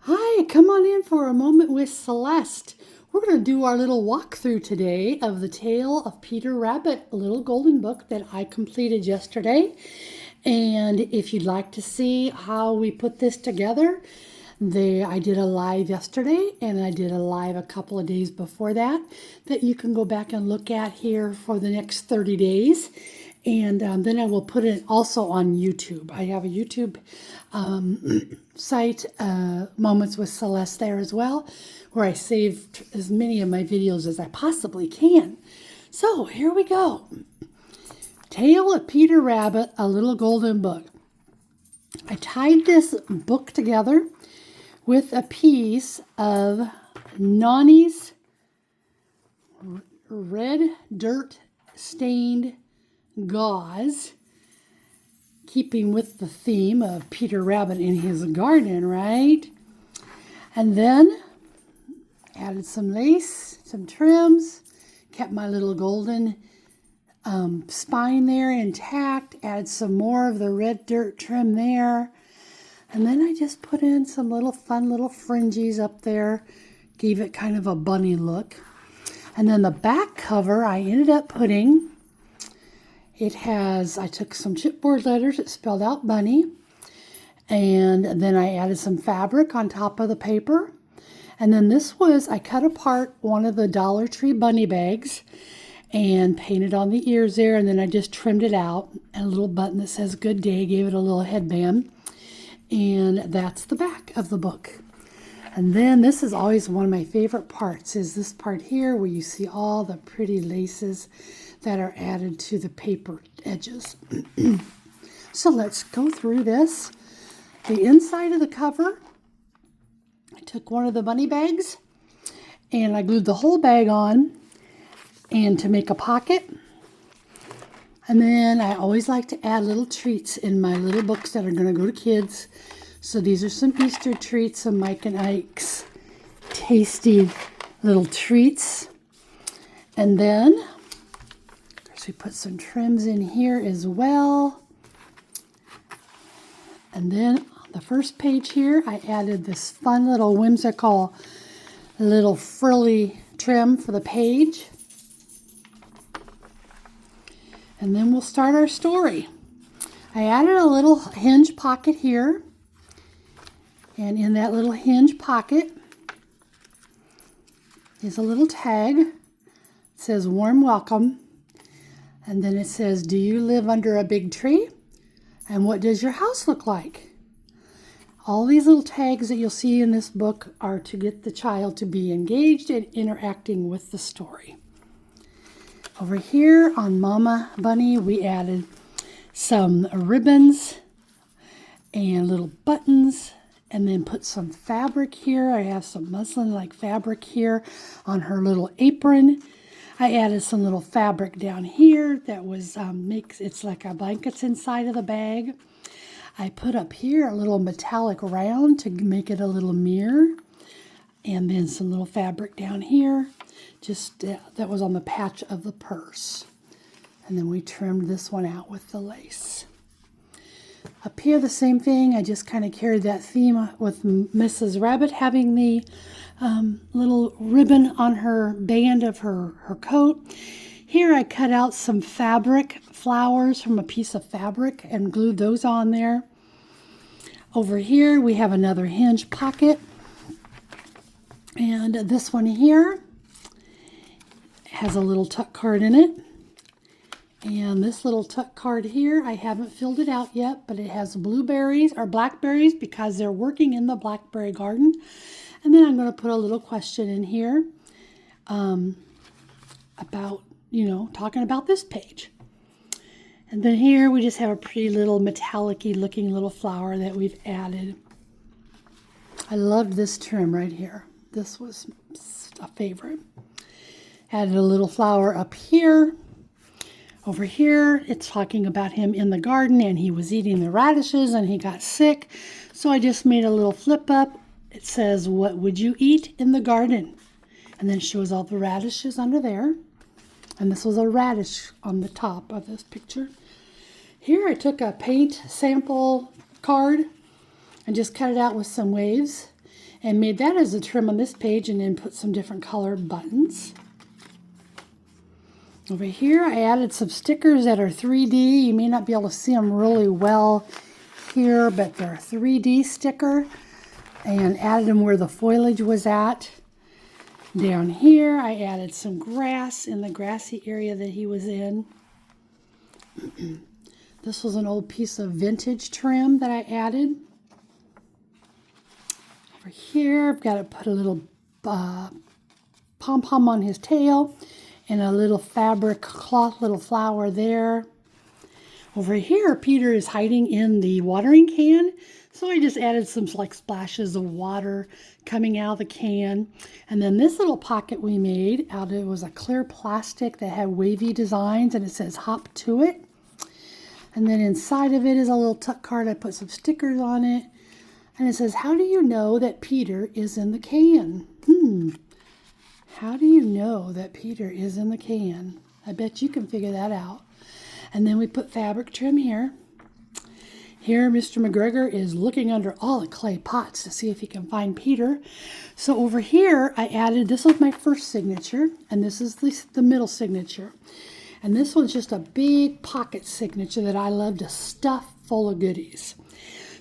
Hi, come on in for a moment with Celeste. We're going to do our little walkthrough today of the Tale of Peter Rabbit, a little golden book that I completed yesterday. And if you'd like to see how we put this together, I did a live yesterday and I did a live a couple of days before that you can go back and look at here for the next 30 days. And then I will put it also on YouTube. I have a YouTube site, Moments with Celeste, there as well, where I saved as many of my videos as I possibly can. So here we go. Tale of Peter Rabbit, a little golden book. I tied this book together with a piece of Nani's red dirt stained gauze, keeping with the theme of Peter Rabbit in his garden, right? And then added some lace, some trims, kept my little golden spine there intact, added some more of the red dirt trim there. And then I just put in some little fun little fringes up there, gave it kind of a bunny look. And then the back cover I ended up putting, I took some chipboard letters that spelled out bunny, and then I added some fabric on top of the paper. And then I cut apart one of the Dollar Tree bunny bags and painted on the ears there, and then I just trimmed it out, and a little button that says good day, gave it a little headband. And that's the back of the book. And then this is always one of my favorite parts, is this part here where you see all the pretty laces that are added to the paper edges. So let's go through this. The inside of the cover, I took one of the bunny bags and I glued the whole bag on and to make a pocket. And then I always like to add little treats in my little books that are going to go to kids. So these are some Easter treats, some Mike and Ike's tasty little treats. And then we put some trims in here as well. And then on the first page here, I added this fun little whimsical little frilly trim for the page. And then we'll start our story. I added a little hinge pocket here. And in that little hinge pocket is a little tag. It says warm welcome. And then it says, do you live under a big tree? And what does your house look like? All these little tags that you'll see in this book are to get the child to be engaged and interacting with the story. Over here on Mama Bunny, we added some ribbons and little buttons, and then put some fabric here. I have some muslin-like fabric here on her little apron. I added some little fabric down here that was it's like a blankets inside of the bag. I put up here a little metallic round to make it a little mirror, and then some little fabric down here, just that was on the patch of the purse. And then we trimmed this one out with the lace. Up here, the same thing. I just kind of carried that theme with Mrs. Rabbit having the little ribbon on her band of her coat. Here I cut out some fabric flowers from a piece of fabric and glued those on there. Over here we have another hinge pocket. And this one here has a little tuck card in it. And this little tuck card here, I haven't filled it out yet, but it has blueberries or blackberries because they're working in the blackberry garden. And then I'm going to put a little question in here about, talking about this page. And then here we just have a pretty little metallic-y looking little flower that we've added. I loved this trim right here. This was a favorite. Added a little flower up here. Over here, it's talking about him in the garden and he was eating the radishes and he got sick. So I just made a little flip up. It says, what would you eat in the garden? And then shows all the radishes under there. And this was a radish on the top of this picture. Here I took a paint sample card and just cut it out with some waves. and made that as a trim on this page, and then put some different colored buttons. Over here, I added some stickers that are 3D. You may not be able to see them really well here, but they're a 3D sticker, and added them where the foliage was at. Down here, I added some grass in the grassy area that he was in. This was an old piece of vintage trim that I added. Over here, I've got to put a little pom-pom on his tail, and a little fabric cloth little flower there. Over here, Peter is hiding in the watering can, so I just added some like splashes of water coming out of the can. And then this little pocket we made out of it was a clear plastic that had wavy designs, and it says "Hop to It." And then inside of it is a little tuck card. I put some stickers on it, and it says, "How do you know that Peter is in the can?" How do you know that Peter is in the can? I bet you can figure that out. And then we put fabric trim here. Here, Mr. McGregor is looking under all the clay pots to see if he can find Peter. So over here, I added, this was my first signature, and this is the middle signature. And this one's just a big pocket signature that I love to stuff full of goodies.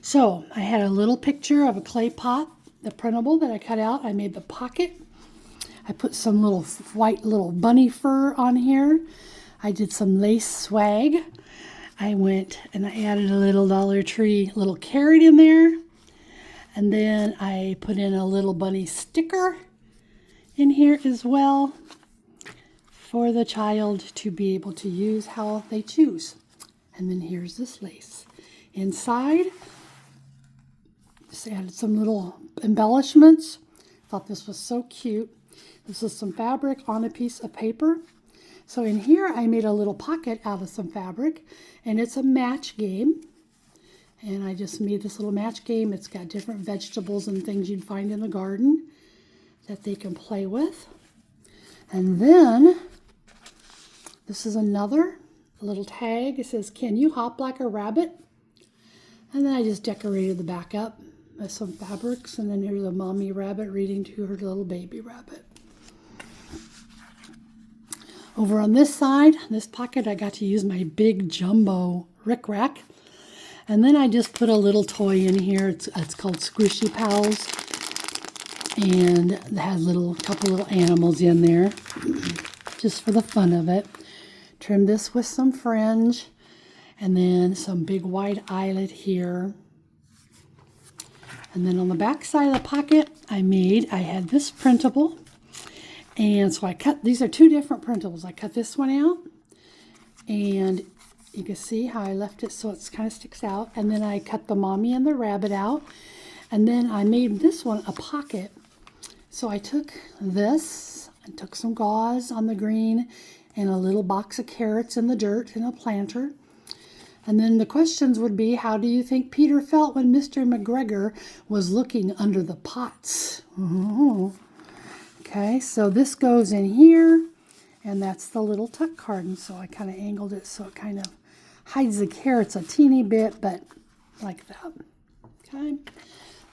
So I had a little picture of a clay pot, the printable that I cut out. I made the pocket. I put some little white little bunny fur on here. I did some lace swag. I went and I added a little Dollar Tree little carrot in there. And then I put in a little bunny sticker in here as well for the child to be able to use how they choose. And then here's this lace. Inside, just added some little embellishments. Thought this was so cute. This is some fabric on a piece of paper. So in here, I made a little pocket out of some fabric, and it's a match game. And I just made this little match game. It's got different vegetables and things you'd find in the garden that they can play with. And then, this is another little tag. It says, "Can you hop like a rabbit?" And then I just decorated the back up with some fabrics. And then here's a mommy rabbit reading to her little baby rabbit. Over on this side, this pocket, I got to use my big jumbo Rick Rack. And then I just put a little toy in here. It's called Squishy Pals. And it has a couple little animals in there, just for the fun of it. Trimmed this with some fringe. And then some big wide eyelet here. And then on the back side of the pocket, I had this printable. And so I cut, these are two different printables. I cut this one out, and you can see how I left it so it kind of sticks out. And then I cut the mommy and the rabbit out. And then I made this one a pocket. So I took this and took some gauze on the green and a little box of carrots in the dirt and a planter. And then the questions would be, how do you think Peter felt when Mr. McGregor was looking under the pots? Okay, so this goes in here, and that's the little tuck card. And so I kind of angled it so it kind of hides the carrots a teeny bit, but like that. Okay,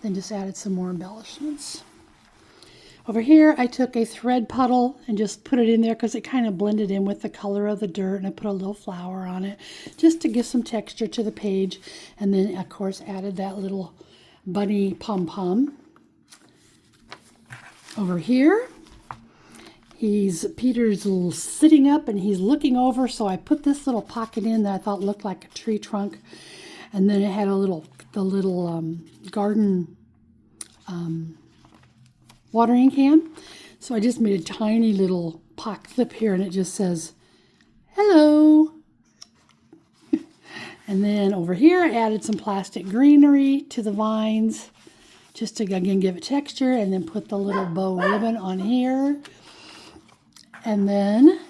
then just added some more embellishments. Over here, I took a thread puddle and just put it in there because it kind of blended in with the color of the dirt, and I put a little flower on it just to give some texture to the page. And then, of course, added that little bunny pom-pom. Over here, Peter's sitting up and he's looking over, so I put this little pocket in that I thought looked like a tree trunk. And then it had the little garden watering can. So I just made a tiny little pocket clip here, and it just says, "Hello." And then over here, I added some plastic greenery to the vines, just to, again, give it texture, and then put the little bow ribbon on here. And then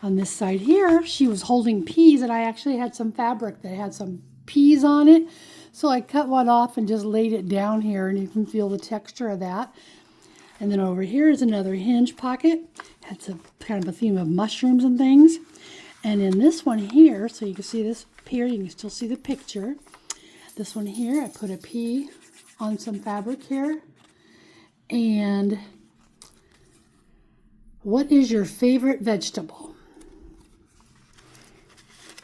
on this side here, she was holding peas, and I actually had some fabric that had some peas on it. So I cut one off and just laid it down here, and you can feel the texture of that. And then over here is another hinge pocket. Had some kind of a theme of mushrooms and things. And in this one here, so you can see this here, you can still see the picture. This one here, I put a pea on some fabric here. And what is your favorite vegetable?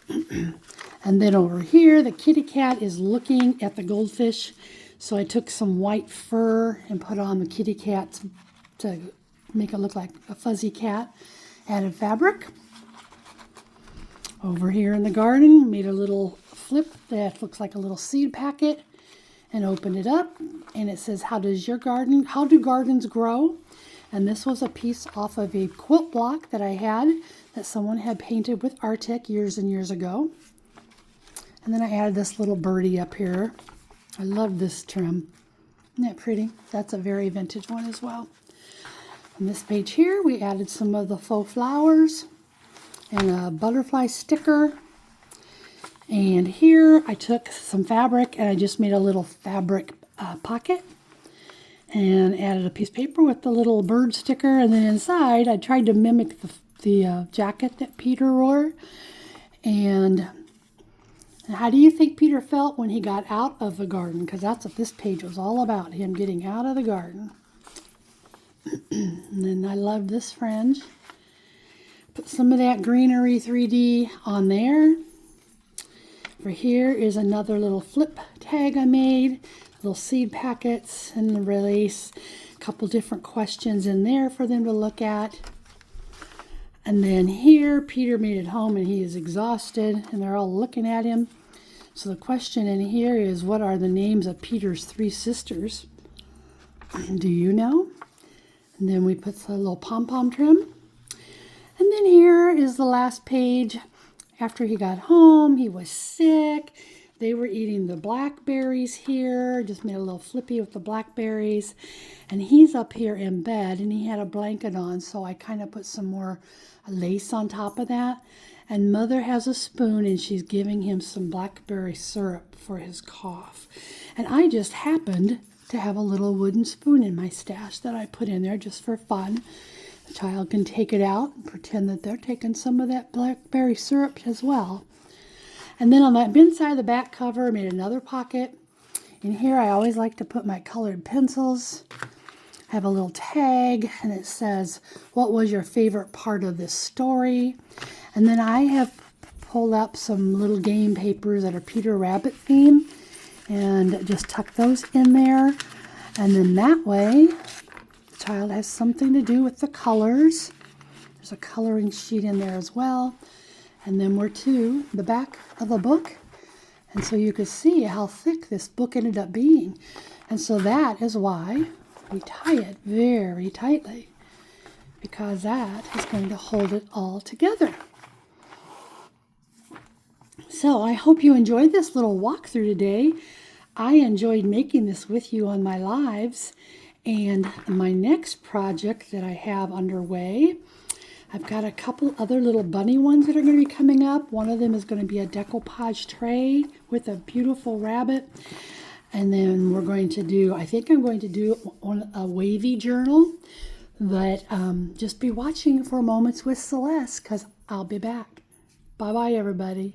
And then over here, the kitty cat is looking at the goldfish. So I took some white fur and put on the kitty cat to make it look like a fuzzy cat. Added fabric. Over here in the garden, made a little flip that looks like a little seed packet and opened it up. And it says, how do gardens grow? And this was a piece off of a quilt block that I had that someone had painted with Arctic years and years ago. And then I added this little birdie up here. I love this trim. Isn't that pretty? That's a very vintage one as well. On this page here, we added some of the faux flowers and a butterfly sticker. And here I took some fabric and I just made a little fabric pocket and added a piece of paper with the little bird sticker. And then inside, I tried to mimic the jacket that Peter wore. And how do you think Peter felt when he got out of the garden? Because that's what this page was all about, him getting out of the garden. And then I love this fringe. Put some of that greenery 3D on there. For here is another little flip tag I made. Little seed packets and the release. A couple different questions in there for them to look at. And then here, Peter made it home and he is exhausted and they're all looking at him. So the question in here is, what are the names of Peter's 3 sisters? Do you know? And then we put the little pom-pom trim. And then here is the last page. After he got home, he was sick. They were eating the blackberries here. Just made a little flippy with the blackberries. And he's up here in bed and he had a blanket on. So I kind of put some more lace on top of that. And Mother has a spoon and she's giving him some blackberry syrup for his cough. And I just happened to have a little wooden spoon in my stash that I put in there just for fun. The child can take it out and pretend that they're taking some of that blackberry syrup as well. And then on that inside of the back cover, I made another pocket. In here, I always like to put my colored pencils. I have a little tag and it says, what was your favorite part of this story? And then I have pulled up some little game papers that are Peter Rabbit theme and just tuck those in there. And then that way, the child has something to do with the colors. There's a coloring sheet in there as well. And then we're to the back of the book. And so you can see how thick this book ended up being. And so that is why we tie it very tightly, because that is going to hold it all together. So I hope you enjoyed this little walkthrough today. I enjoyed making this with you on my lives. And my next project that I have underway, I've got a couple other little bunny ones that are going to be coming up. One of them is going to be a decoupage tray with a beautiful rabbit. And then we're going to do, I think I'm going to do a wavy journal. But just be watching for Moments with Celeste because I'll be back. Bye-bye, everybody.